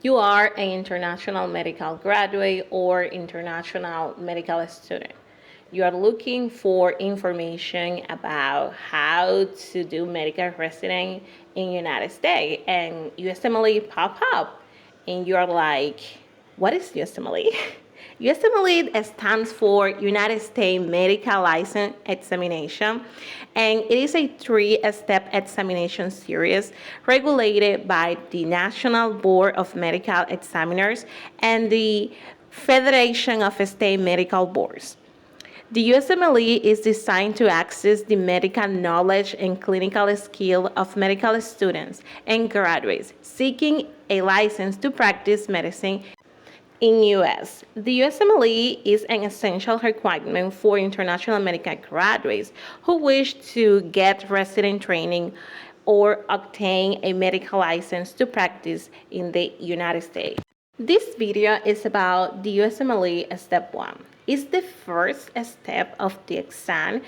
You are an international medical graduate or international medical student. You are looking for information about how to do medical residence in United States, and USMLE pop up, and you're like, what is USMLE? USMLE stands for United States Medical License Examination, and it is a three-step examination series regulated by the National Board of Medical Examiners and the Federation of State Medical Boards. The USMLE is designed to access the medical knowledge and clinical skill of medical students and graduates seeking a license to practice medicine in US. The USMLE is an essential requirement for international medical graduates who wish to get resident training or obtain a medical license to practice in the United States. This video is about the USMLE Step 1. It's the first step of the exam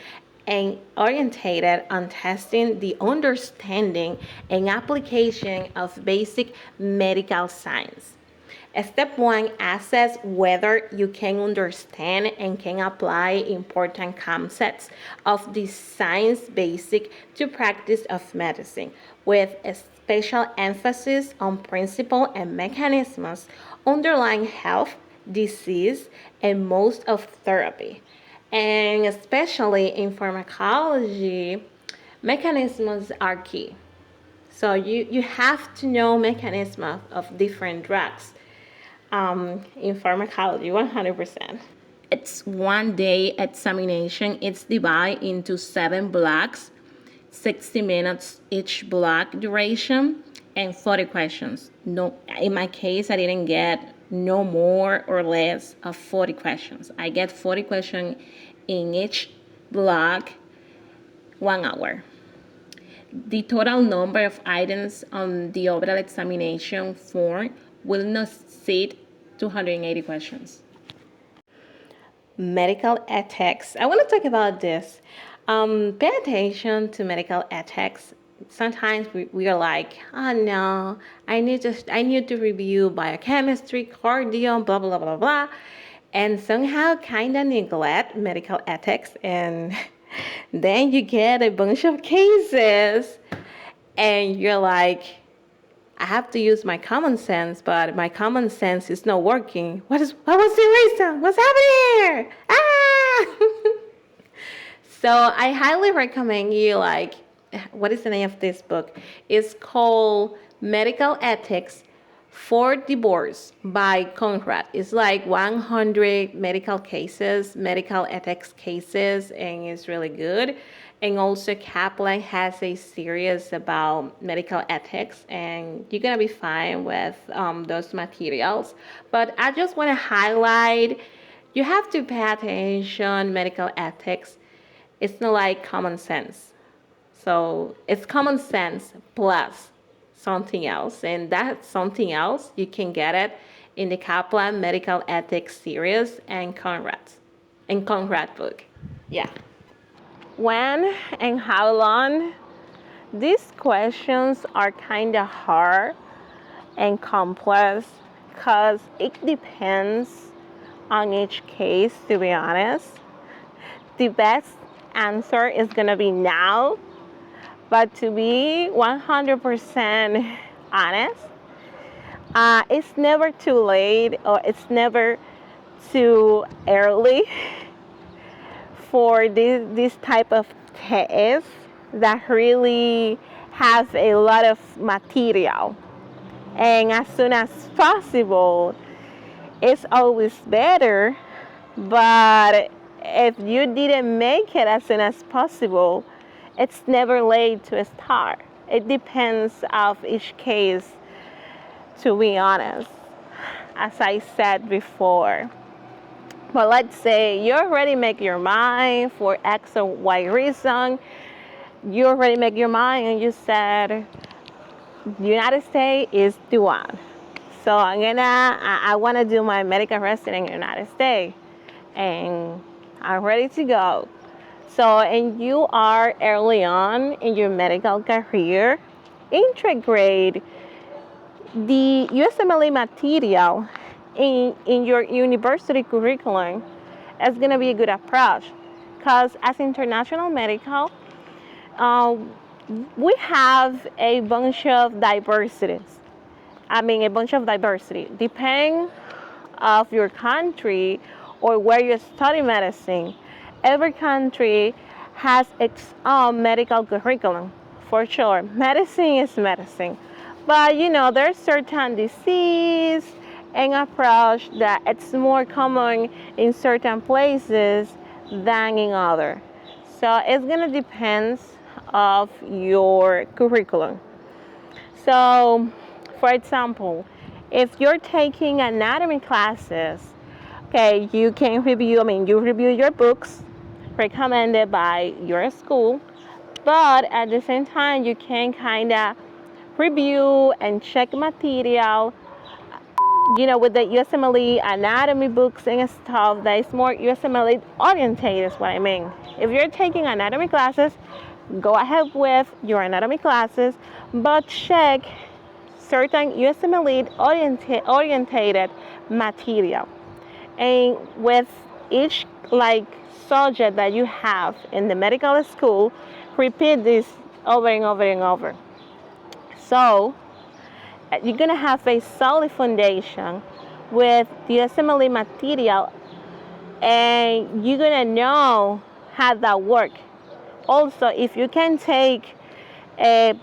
and orientated on testing the understanding and application of basic medical science. Step 1 assess whether you can understand and can apply important concepts of the science basic to practice of medicine, with a special emphasis on principles and mechanisms underlying health, disease, and modes of therapy. And especially in pharmacology, mechanisms are key. So you have to know mechanisms of different drugs in pharmacology, 100%. It's 1 day examination. It's divided into 7 blocks, 60 minutes each block duration, and 40 questions. No, in my case, I didn't get no more or less of 40 questions. I get 40 questions in each block, 1 hour. The total number of items on the overall examination form will not exceed 280 questions. Medical ethics. I want to talk about this. Pay attention to medical ethics. Sometimes we are like, oh no, I need to review biochemistry, cardio, blah blah blah blah, and somehow kind of neglect medical ethics, and then you get a bunch of cases, and you're like, I have to use my common sense, but my common sense is not working. What was the reason? What's happening here? Ah! So I highly recommend you, like, what is the name of this book? It's called Medical Ethics for Divorce by Conrad. It's like 100 medical cases, medical ethics cases, and it's really good. And also Kaplan has a series about medical ethics, and you're gonna be fine with those materials. But I just want to highlight, you have to pay attention medical ethics. It's not like common sense. So it's common sense plus something else, and that something else you can get it in the Kaplan Medical Ethics series and Conrad book. Yeah. When and how long? These questions are kind of hard and complex because it depends on each case, to be honest. The best answer is going to be now, but to be 100% honest, it's never too late or it's never too early for this type of test that really has a lot of material. And as soon as possible, it's always better, but if you didn't make it as soon as possible, it's never late to start. It depends of each case, to be honest, as I said before. But let's say you already make your mind for X or Y reason. You already make your mind and you said, United States is the one. So I want to do my medical residency in the United States. And I'm ready to go. So, and you are early on in your medical career, integrate the USMLE material in your university curriculum is going to be a good approach, because as international medical, um, we have a bunch of diversities. I mean, a bunch of diversity. Depending of your country or where you study medicine, every country has its own medical curriculum. For sure, medicine is medicine, but there's certain disease and approach that it's more common in certain places than in other. So it's gonna depend of your curriculum. So, for example, if you're taking anatomy classes, okay, you can review, you review your books recommended by your school, but at the same time, you can kind of review and check material, with the USMLE anatomy books and stuff that is more USMLE oriented, is what I mean. If you're taking anatomy classes, go ahead with your anatomy classes, but check certain USMLE orientated material. And with each subject that you have in the medical school, repeat this over and over and over. So you're gonna have a solid foundation with the USMLE material, and you're gonna know how that works. Also, if you can take if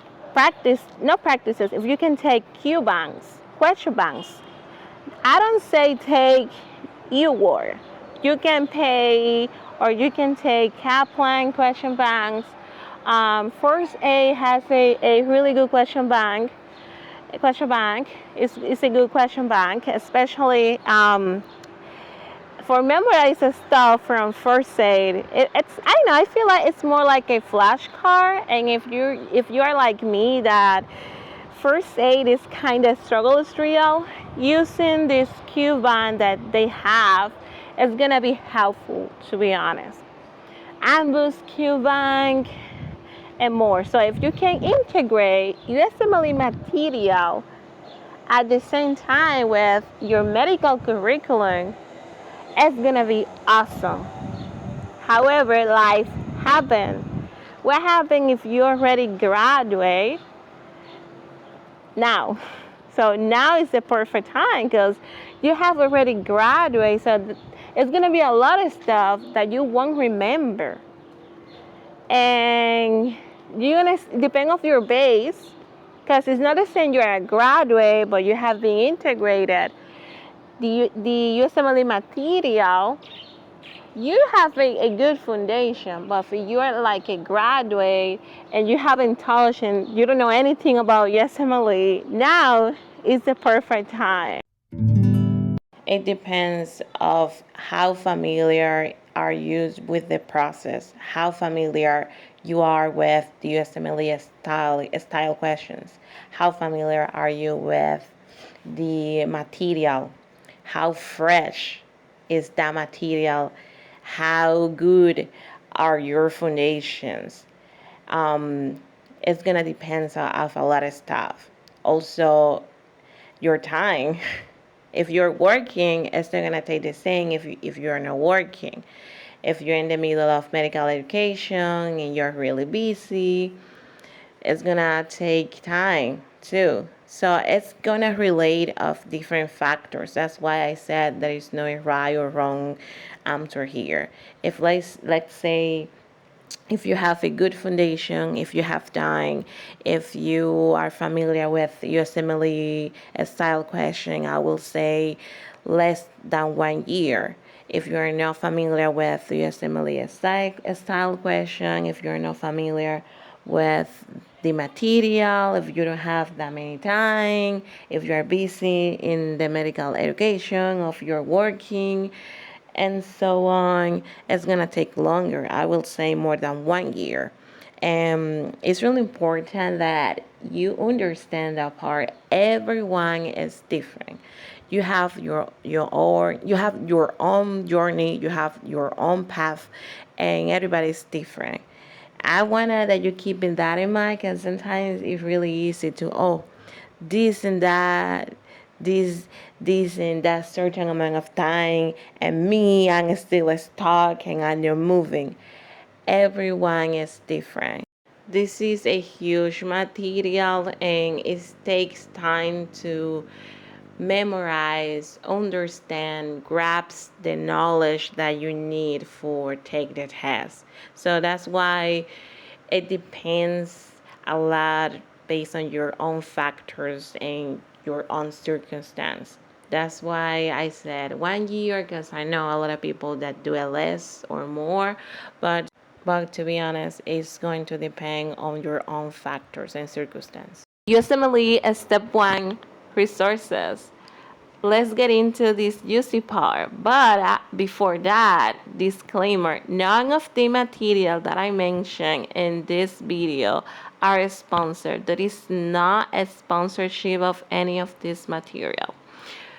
you can take Q banks, question banks. I don't say take UWAR. You can pay, or you can take Kaplan question banks. First Aid has a really good question bank. It's a good question bank, especially for memorized stuff from first aid. It's I don't know. I feel like it's more like a flashcard, and if you are like me, that first aid is kind of struggle is real. Using this Q band that they have is gonna be helpful, to be honest. Ambush, Q bank, and more. So if you can integrate USMLE material at the same time with your medical curriculum, it's gonna be awesome. However, life happens. What happens if you already graduate now? So now is the perfect time, because you have already graduated. So it's gonna be a lot of stuff that you won't remember, and you're gonna depend on your base, because it's not the same you're a graduate but you have been integrated. The USMLE material, you have a good foundation, but if you are like a graduate and you haven't touched and you don't know anything about USMLE, now is the perfect time. It depends of how familiar are you with the process, how familiar you are with the USMLE style questions, how familiar are you with the material, how fresh is that material, how good are your foundations. It's gonna depend of a lot of stuff. Also, your time. If you're working, it's not gonna take the same if you're not working. If you're in the middle of medical education and you're really busy, it's gonna take time too. So it's gonna relate of different factors. That's why I said there is no right or wrong answer here. If let's say if you have a good foundation, if you have time, if you are familiar with USMLE style question, I will say less than 1 year. If you're not familiar with the USMLE style question, if you're not familiar with the material, if you don't have that many time, if you're busy in the medical education, if you're working, and so on, it's gonna take longer. I will say more than 1 year. And it's really important that you understand that part. Everyone is different. You have your own journey, you have your own path, and everybody's different. I wanna that you keep that in mind, because sometimes it's really easy to this and that, this this and that certain amount of time, and me, I'm still stuck and I'm not moving. Everyone is different. This is a huge material and it takes time to memorize, understand, grasp the knowledge that you need for take the test. So that's why it depends a lot based on your own factors and your own circumstance. That's why I said 1 year, because I know a lot of people that do it less or more, but to be honest, it's going to depend on your own factors and circumstance. USMLE Step 1 resources. Let's get into this juicy part. But before that, disclaimer, none of the material that I mentioned in this video are sponsored. There is not a sponsorship of any of this material.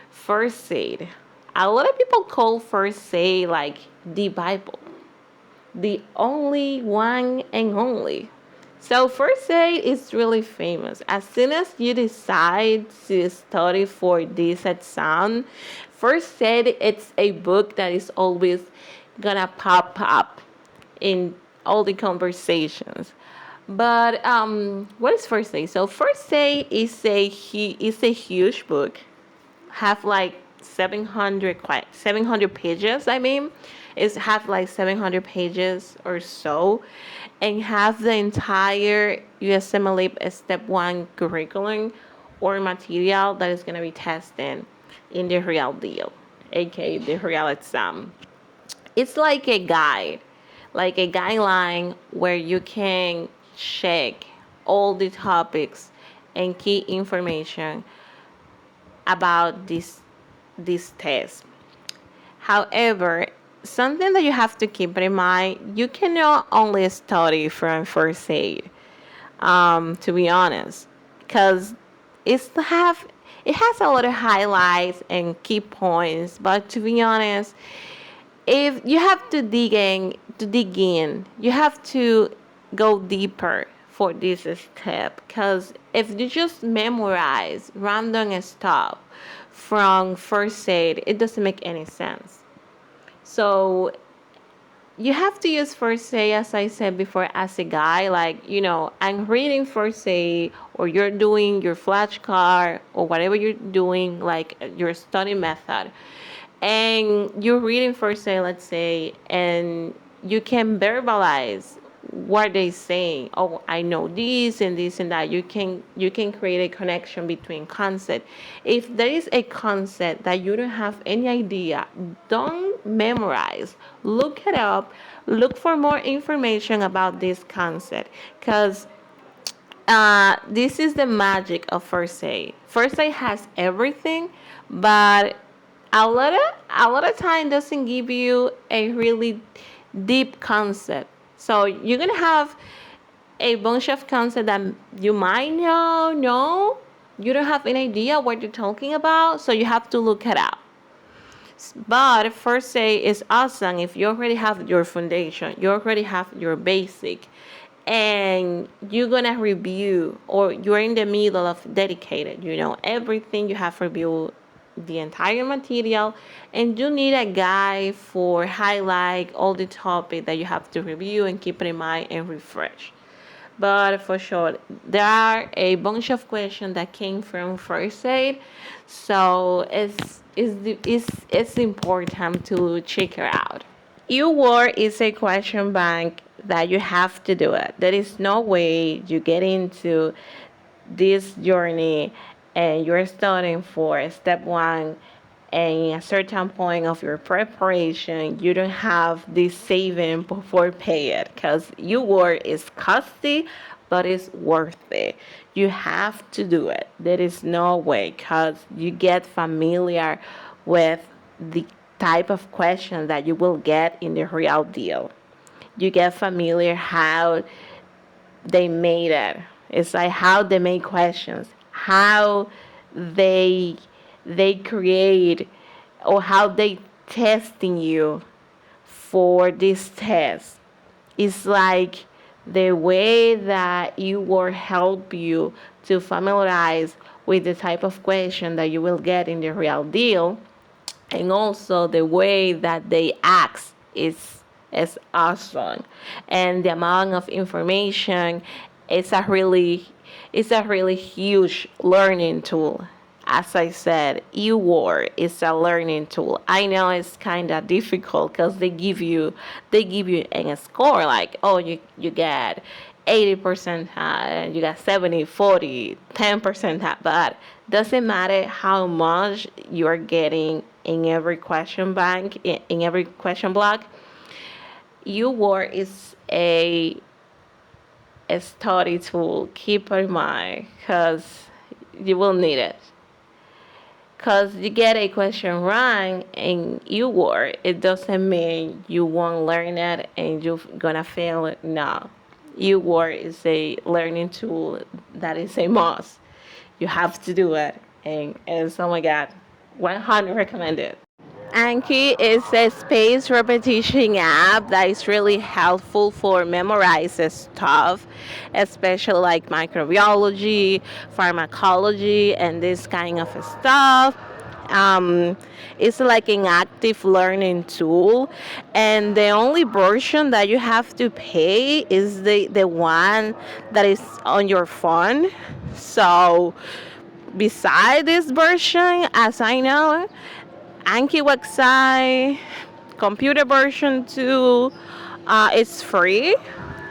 First aid. A lot of people call first aid like the Bible, the only one and only. So first aid is really famous. As soon as you decide to study for this exam, first aid it's a book that is always gonna pop up in all the conversations. But what is first aid? So first aid is a huge book, have like 700 pages. I mean, it's have like 700 pages or so, and have the entire USMLE Step 1 curriculum or material that is going to be tested in the real deal, aka the real exam. It's like a guide, like a guideline where you can check all the topics and key information about this test. However, something that you have to keep in mind, you cannot only study from first aid, to be honest, because it has a lot of highlights and key points, but to be honest, if you have to dig in, you have to go deeper for this step, because if you just memorize random stuff from first aid, it doesn't make any sense. So you have to use first aid, as I said before, as a guide. Like, I'm reading first aid, or you're doing your flashcard, or whatever you're doing, like your study method, and you're reading first aid, let's say, and you can verbalize what they're saying. Oh, I know this and this and that. You can create a connection between concept. If there is a concept that you don't have any idea, don't memorize. Look it up. Look for more information about this concept, because this is the magic of first aid. First aid has everything, but a lot of time doesn't give you a really deep concept. So you're gonna have a bunch of concepts that you might know, no, you don't have any idea what you're talking about, so you have to look it up. But first aid is awesome if you already have your foundation, you already have your basic, and you're gonna review, or you're in the middle of dedicated, everything. You have reviewed the entire material, and you need a guide for highlight all the topic that you have to review and keep it in mind and refresh. But for sure, there are a bunch of questions that came from first aid, so it's important to check it out. UWAR is a question bank that you have to do it. There is no way you get into this journey and you're studying for step 1, and at a certain point of your preparation you don't have this saving before pay it, because UWAR is costly, but it's worth it. You have to do it. There is no way, because you get familiar with the type of question that you will get in the real deal. You get familiar how they made it. It's like how they make questions, how they create, or how they testing you for this test. It's like the way that you will help you to familiarize with the type of question that you will get in the real deal, and also the way that they ask is awesome, and the amount of information is a really huge learning tool. As I said, eWord is a learning tool. I know it's kind of difficult because they give you a score like, oh, you get 80% high, you got 70, 40, 10% high, but doesn't matter how much you're getting in every question bank, in every question block. eWord is a study tool. Keep in mind, because you will need it. Because you get a question wrong in eWord, it doesn't mean you won't learn it and you're gonna fail it. No, eWord is a learning tool that is a must. You have to do it, and it's, oh my god, 100 recommended. Anki is a space repetition app that is really helpful for memorizing stuff, especially like microbiology, pharmacology, and this kind of stuff. Um, it's like an active learning tool, and the only version that you have to pay is the one that is on your phone. So, beside this version, as I know, Anki website, computer version 2, it's free,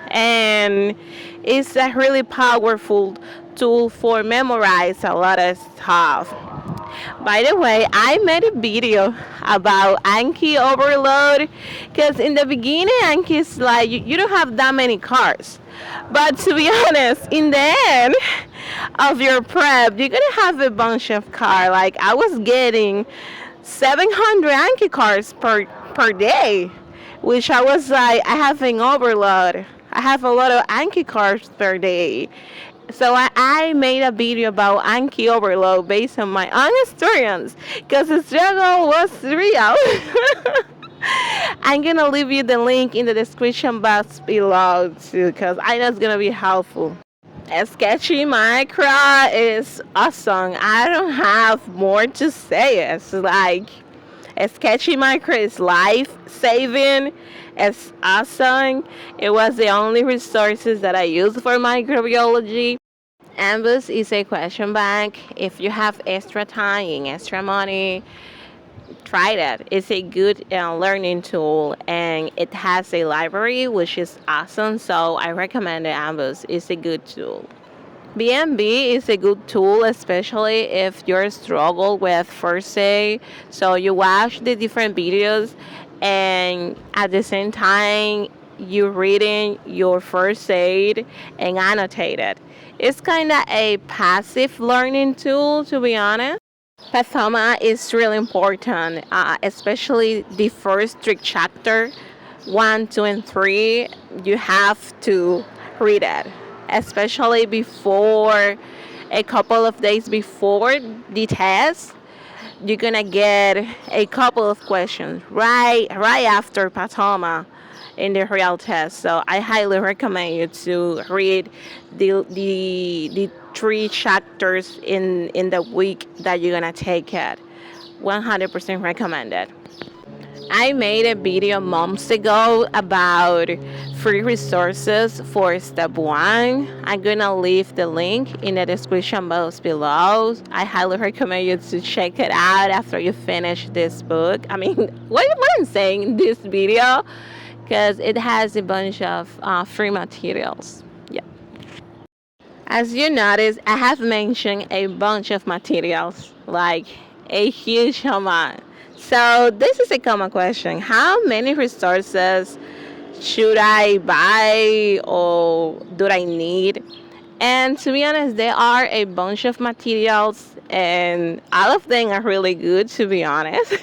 and it's a really powerful tool for memorize a lot of stuff. By the way, I made a video about Anki overload because in the beginning Anki is like you don't have that many cards. But to be honest, in the end of your prep, you're gonna have a bunch of cards. Like I was getting 700 Anki cards per day, which I was like, I have an overload. I have a lot of Anki cards per day. So I made a video about Anki overload based on my own experience because the struggle was real. I'm gonna leave you the link in the description box below too because I know it's gonna be helpful. A sketchy micro is awesome. I don't have more to say. It's like a sketchy micro is life saving. It's awesome. It was the only resources that I use for microbiology. Ambus is a question bank. If you have extra time and extra money, try that. It's a good learning tool, and it has a library which is awesome. So I recommend Ambus. It's a good tool. BNB is a good tool, especially if you're struggle with first aid. So you watch the different videos, and at the same time you're reading your first aid and annotate it. It's kind of a passive learning tool, to be honest. Pathoma is really important, especially the first 3 chapter, 1, 2, and 3. You have to read it, especially before a couple of days before the test. You're gonna get a couple of questions right after Pathoma in the real test. So I highly recommend you to read the 3 chapters in the week that you're gonna take it. 100% recommended. I made a video months ago about free resources for step 1. I'm gonna leave the link in the description box below. I highly recommend you to check it out after you finish this book. I mean, what I'm saying, this video, because it has a bunch of free materials. Yeah. As you notice, I have mentioned a bunch of materials, like a huge amount. So this is a common question. How many resources should I buy or do I need? And to be honest, there are a bunch of materials, and all of them are really good, to be honest.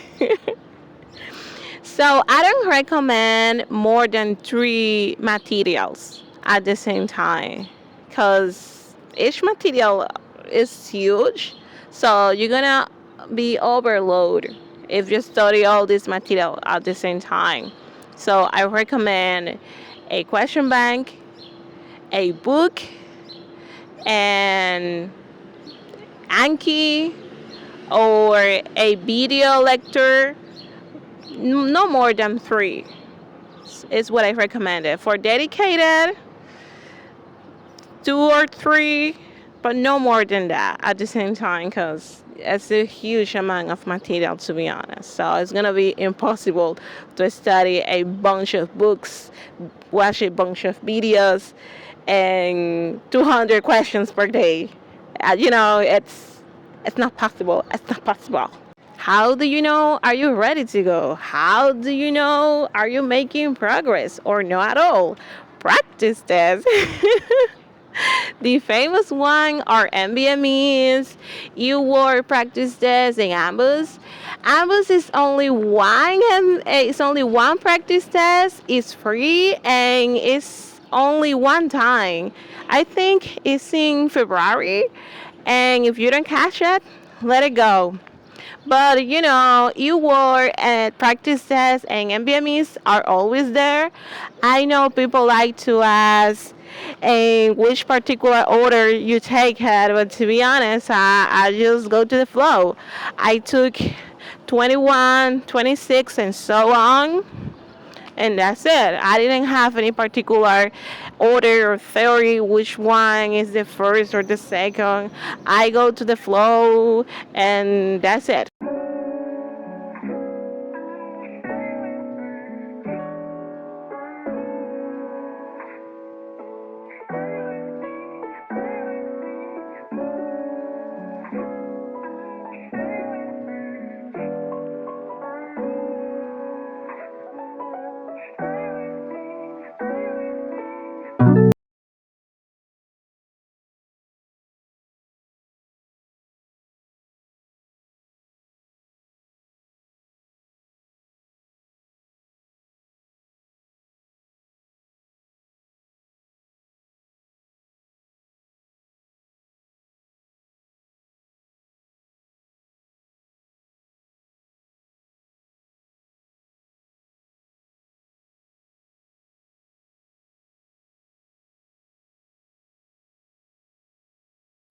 So I don't recommend more than 3 materials at the same time because each material is huge. So you're gonna be overloaded if you study all this material at the same time. So I recommend a question bank, a book, an Anki, or a video lecture. No more than three is what I recommended. For dedicated, two or three, but no more than that at the same time, because it's a huge amount of material, to be honest. So it's going to be impossible to study a bunch of books, watch a bunch of videos, and 200 questions per day. It's not possible. It's not possible. How do you know are you ready to go? How do you know are you making progress or not at all? Practice test. The famous one are MBMEs, UWAR practice test, and AMBUS. AMBUS is only one, and it's only one practice test. It's free and it's only one time. I think it's in February, and if you don't catch it, let it go. But you were at practice tests and MBMEs are always there. I know people like to ask in which particular order you take it, but to be honest, I just go to the flow. I took 21, 26, and so on, and that's it. I didn't have any particular order or theory which one is the first or the second. I go to the flow, and that's it.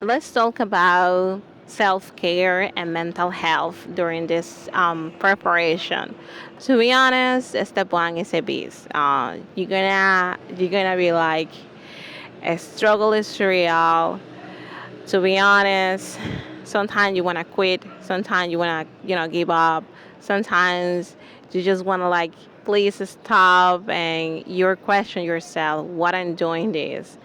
Let's talk about self-care and mental health during this preparation. To be honest, step one is a beast. You're gonna be like, a struggle is real. To be honest, sometimes you wanna quit. Sometimes you wanna give up. Sometimes you just wanna like please stop, and you question yourself, what I'm doing this.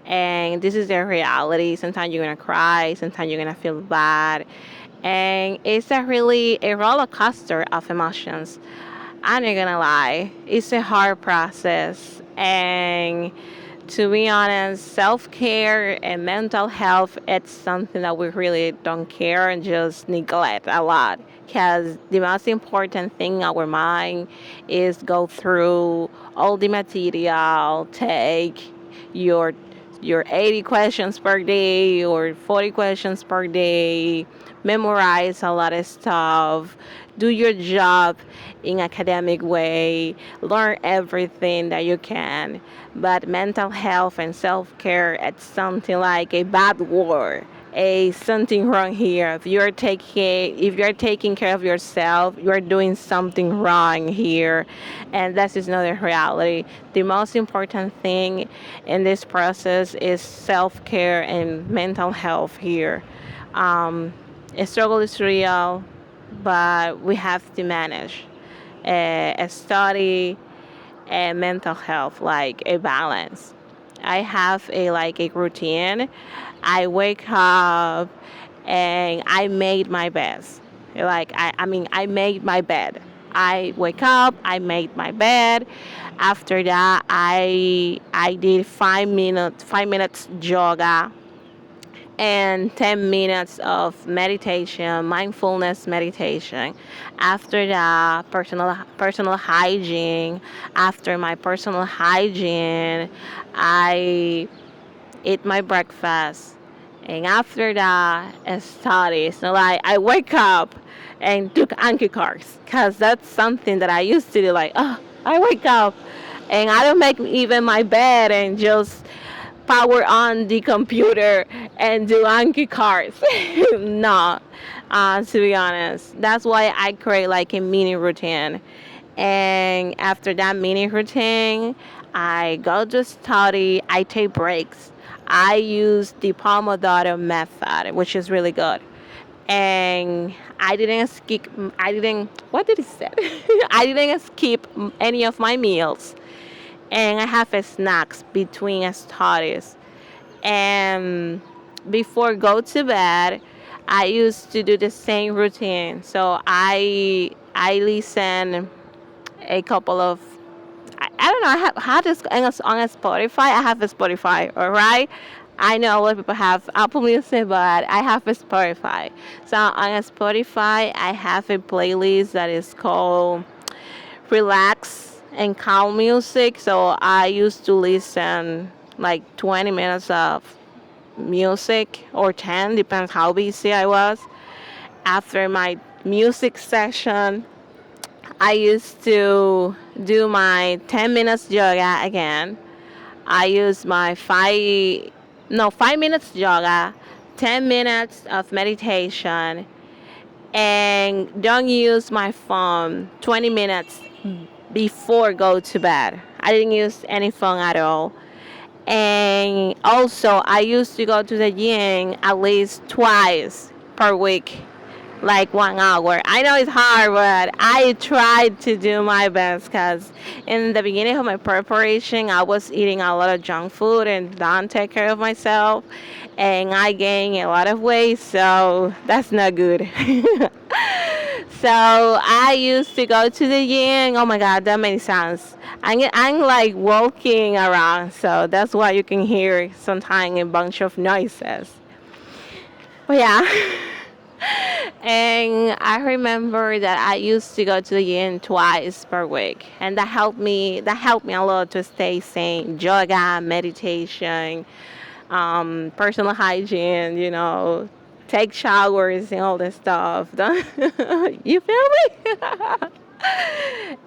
And this is the reality. Sometimes you're gonna cry, sometimes you're gonna feel bad, and it's a really a roller coaster of emotions. I'm not gonna lie, it's a hard process. And to be honest, self-care and mental health, it's something that we really don't care and just neglect a lot, because the most important thing in our mind is go through all the material, take your 80 questions per day or 40 questions per day, memorize a lot of stuff, do your job in academic way, learn everything that you can. But mental health and self-care, it's something like a bad war. A something wrong here. If you're taking care of yourself, you're doing something wrong here, and that is not a reality. The most important thing in this process is self-care and mental health here. A struggle is real, but we have to manage a study and mental health like a balance. I have a routine. I wake up and I made my bed. I made my bed. I wake up, I made my bed. After that, I did 5 minutes yoga and 10 minutes of meditation, mindfulness meditation. After that, personal hygiene. After my personal hygiene, I eat my breakfast. And after that, I study. So like I wake up and took Anki cards, because that's something that I used to do. Like, oh, I wake up and I don't make even my bed and just power on the computer and do Anki cards. No, to be honest. That's why I create like a mini routine. And after that mini routine, I go to study, I take breaks. I use the Pomodoro method, which is really good. And I didn't, what did he say? I didn't skip any of my meals. And I have snacks between studies. And before go to bed, I used to do the same routine. So I listen a couple of I don't know. I have had this on a Spotify. I have a Spotify. All right. I know a lot of people have Apple Music, but I have a Spotify. So on a Spotify, I have a playlist that is called Relax and Calm Music. So I used to listen like 20 minutes of music or 10, depends how busy I was. After my music session, I used to do my 10 minutes yoga again. I use my 5 minutes yoga, 10 minutes of meditation, and don't use my phone 20 minutes before go to bed. I didn't use any phone at all. And also, I used to go to the gym at least twice per week, like 1 hour. I know it's hard, but I tried to do my best because in the beginning of my preparation, I was eating a lot of junk food and don't take care of myself. And I gained a lot of weight, so that's not good. So I used to go to the gym. Oh my God, that many sounds. I'm like walking around, so that's why you can hear sometimes a bunch of noises. But yeah. And I remember that I used to go to the gym twice per week, and that helped me. That helped me a lot to stay sane. Yoga, meditation, personal hygiene. Take showers and all this stuff. You feel me?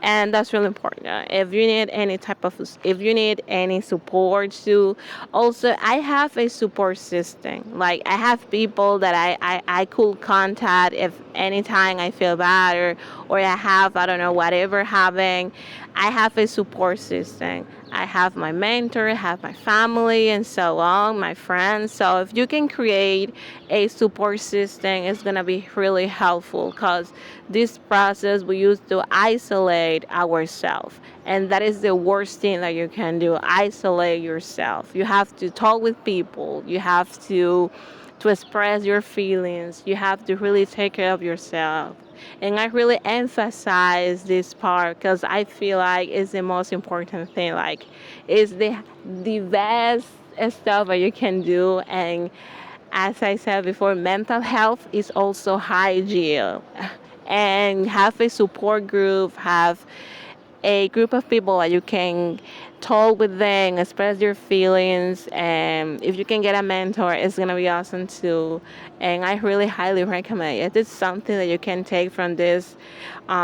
And that's really important. If you need any support too, also I have a support system. Like I have people that I could contact if anytime I feel bad or I have, I don't know, whatever happening. I have a support system. I have my mentor, I have my family, and so on, my friends. So if you can create a support system, it's gonna be really helpful because this process we use to isolate ourselves, and that is the worst thing that you can do. Isolate yourself. You have to talk with people. You have to express your feelings. You have to really take care of yourself. And I really emphasize this part because I feel like it's the most important thing. Like, it's the best stuff that you can do. And as I said before, mental health is also hygiene. And have a support group, have a group of people that you can talk with them, express your feelings, and if you can get a mentor, it's gonna be awesome too. And I really highly recommend it. If it's something that you can take from this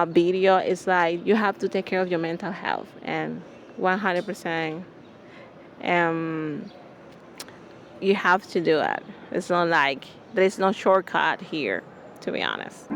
video, it's like you have to take care of your mental health, and 100%, you have to do it. It's not like there is no shortcut here, to be honest.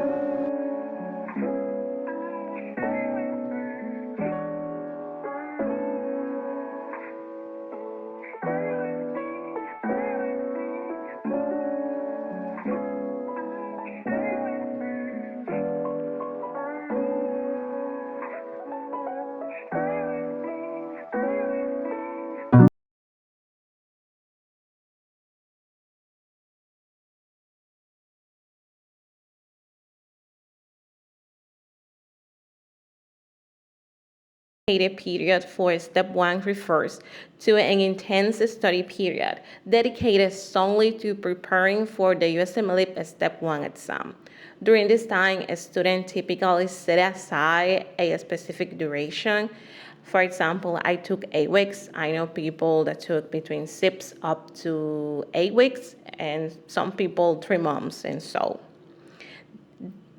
Dedicated period for step 1 refers to an intense study period dedicated solely to preparing for the USMLE Step 1 exam. During this time, a student typically set aside a specific duration. For example, I took 8 weeks. I know people that took between 6 up to 8 weeks, and some people 3 months, and so.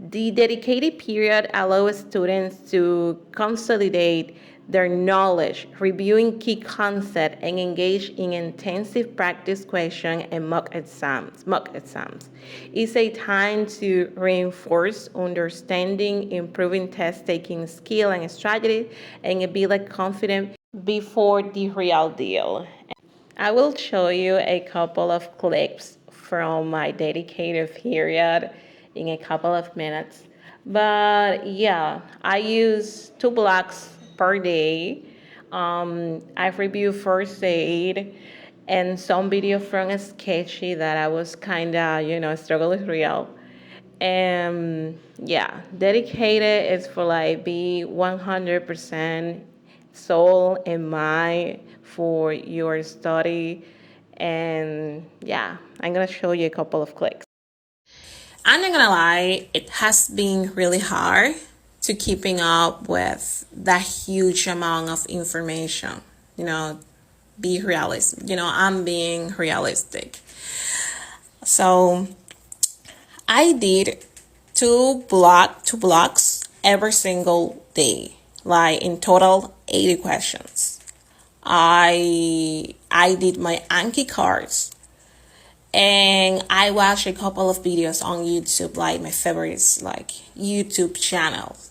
The dedicated period allows students to consolidate their knowledge, reviewing key concepts, and engage in intensive practice questions and mock exams. It's a time to reinforce understanding, improving test-taking skill and strategy, and be confident before the real deal. I will show you a couple of clips from my dedicated period in a couple of minutes. But yeah, I use 2 blocks per day. I review first aid and some video from a sketchy that I was kind of, struggle is real. And yeah, dedicated is for be 100% soul and mind for your study. And yeah, I'm gonna show you a couple of clicks. I'm not gonna lie, it has been really hard to keeping up with that huge amount of information. Be realistic. I'm being realistic. So I did two blocks every single day, in total 80 questions. I did my Anki cards, and I watched a couple of videos on YouTube, my favorites, YouTube channels.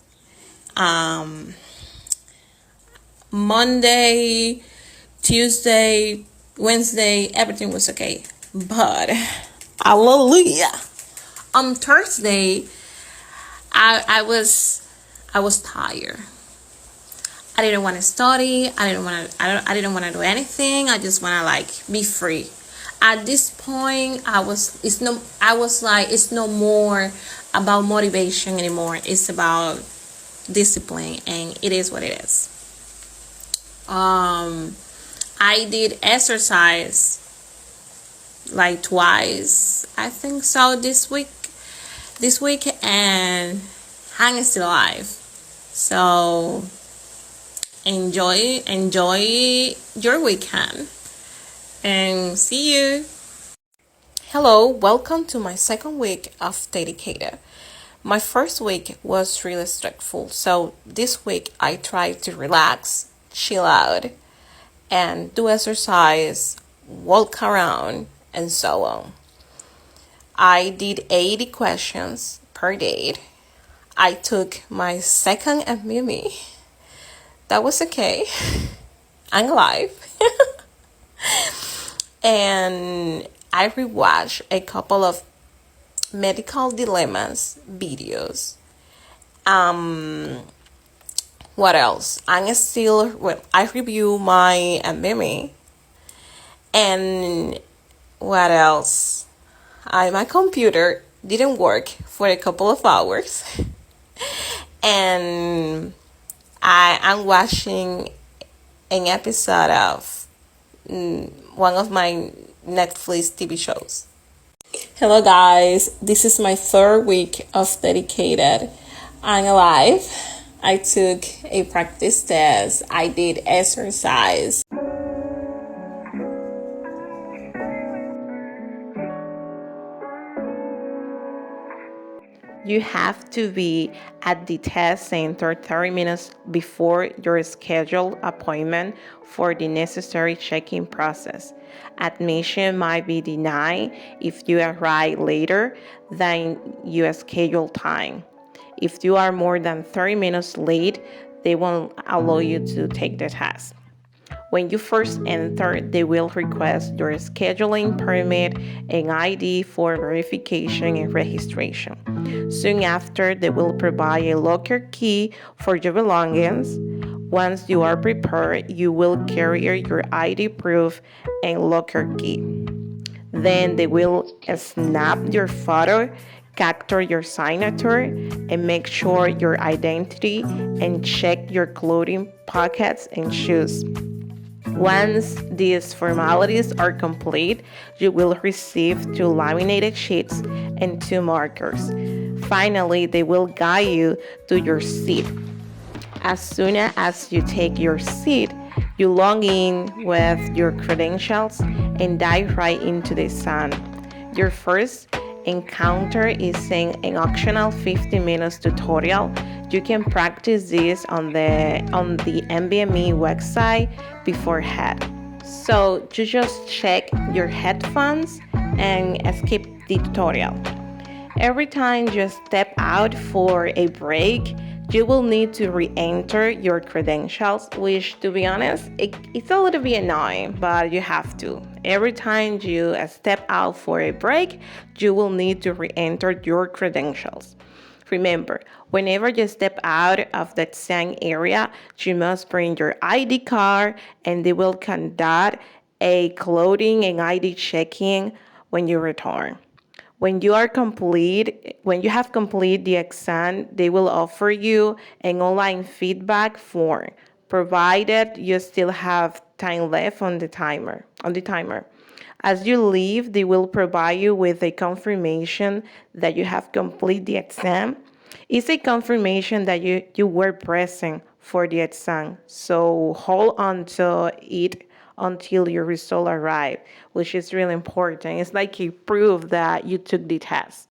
Monday, Tuesday, Wednesday, everything was okay. But hallelujah, on Thursday, I was tired. I didn't want to study. I didn't want to do anything. I just want to be free. At this point, it's no more about motivation anymore. It's about discipline, and it is what it is. I did exercise twice, I think so, this week, and I'm still alive. So enjoy your weekend, and see you. Hello, welcome to my second week of dedicated. My first week was really stressful, so this week I tried to relax, chill out, and do exercise, walk around, and so on. I did 80 questions per day. I took my second MME. That was okay. I'm alive. And I rewatched a couple of medical dilemmas videos. What else? I review my MME. And what else? My computer didn't work for a couple of hours. And I'm watching an episode of one of my Netflix TV shows. Hello guys, this is my third week of dedicated. I'm alive. I took a practice test. I did exercise. You have to be at the test center 30 minutes before your scheduled appointment for the necessary check-in process. Admission might be denied if you arrive later than your scheduled time. If you are more than 30 minutes late, they won't allow you to take the test. When you first enter, they will request your scheduling permit and ID for verification and registration. Soon after, they will provide a locker key for your belongings. Once you are prepared, you will carry your ID proof and locker key. Then they will snap your photo, capture your signature, and make sure your identity, and check your clothing, pockets, and shoes. Once these formalities are complete, you will receive 2 laminated sheets and 2 markers. Finally, they will guide you to your seat. As soon as you take your seat, you log in with your credentials and dive right into the sun. Your first encounter is an optional 15 minutes tutorial You can practice this on the MBME website beforehand. So you just check your headphones and skip the tutorial. Every time you step out for a break, you will need to re-enter your credentials, which, to be honest, it's a little bit annoying, but you have to. Every time you step out for a break, you will need to re-enter your credentials. Remember, whenever you step out of the exam area, you must bring your ID card and they will conduct a clothing and ID checking when you return. When you have completed the exam, they will offer you an online feedback form, provided you still have time left on the timer. As you leave, they will provide you with a confirmation that you have completed the exam. It's a confirmation that you were present for the exam. So hold on to it until your result arrive, which is really important. It's like a proof that you took the test.